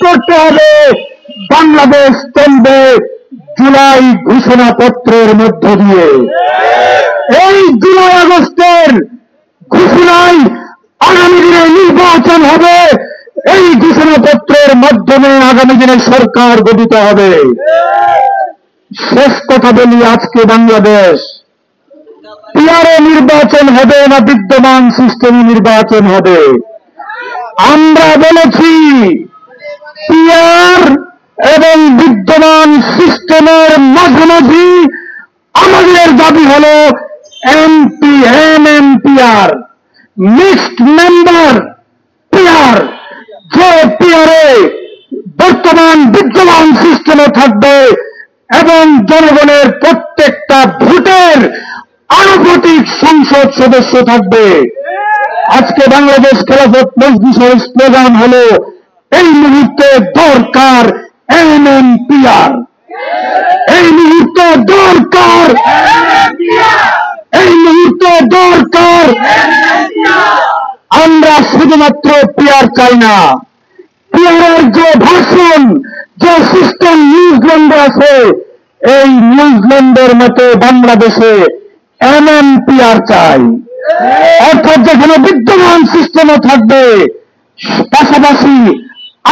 করতে হবে। বাংলাদেশ চলবে জুলাই ঘোষণাপত্রের মধ্য দিয়ে। এই জুলাই আগস্টের ঘোষণায় আগামী দিনে নির্বাচন হবে। এই ঘোষণাপত্রের মাধ্যমে আগামী দিনে সরকার গঠিত হবে। শেষ কথা বলি, আজকে বাংলাদেশ পিআরএ নির্বাচন হবে না বিদ্যমান সিস্টেমে নির্বাচন হবে? আমরা বলেছি পিআর এবং বিদ্যমান সিস্টেমের মাঝামাঝি আমাদের দাবি হল এমপিআর, মিক্সড মেম্বার পিআর। যে পিআরএ বর্তমান বিদ্যমান সিস্টেমে থাকবে এবং জনগণের প্রত্যেকটা ভোটের আনুপাতিক সংসদ সদস্য থাকবে। আজকে বাংলাদেশ খেলাফত মজলিসের স্লোগান হল এই মুহূর্তে দরকার এমপিআর, এই মুহূর্তে দরকার, এই মুহূর্তে দরকার। আমরা শুধুমাত্র পিআর চাই না, পিআরের যে ভাষণ, যে সিস্টেম নিউজিল্যান্ডে আছে, এই নিউজিল্যান্ডের মতো বাংলাদেশে এমপিআর চাই। অর্থাৎ যেখানে বিদ্যমান সিস্টেমও থাকবে, পাশাপাশি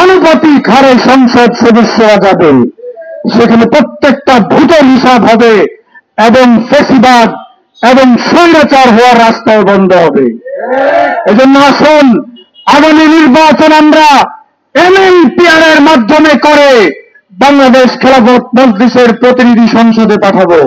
আনুপাতিক হারে সংসদ সদস্যরা যাবে, সেখানে প্রত্যেকটা ভোটের হিসাব হবে এবং ফেসিবাদ এবং স্বৈরাচার হওয়ার রাস্তাও বন্ধ হবে। এজন্য আসুন আগামী নির্বাচন আমরা এমপিআর এর মাধ্যমে করে বাংলাদেশ খেলাফত মজলিসের প্রতিনিধি সংসদে পাঠাবো।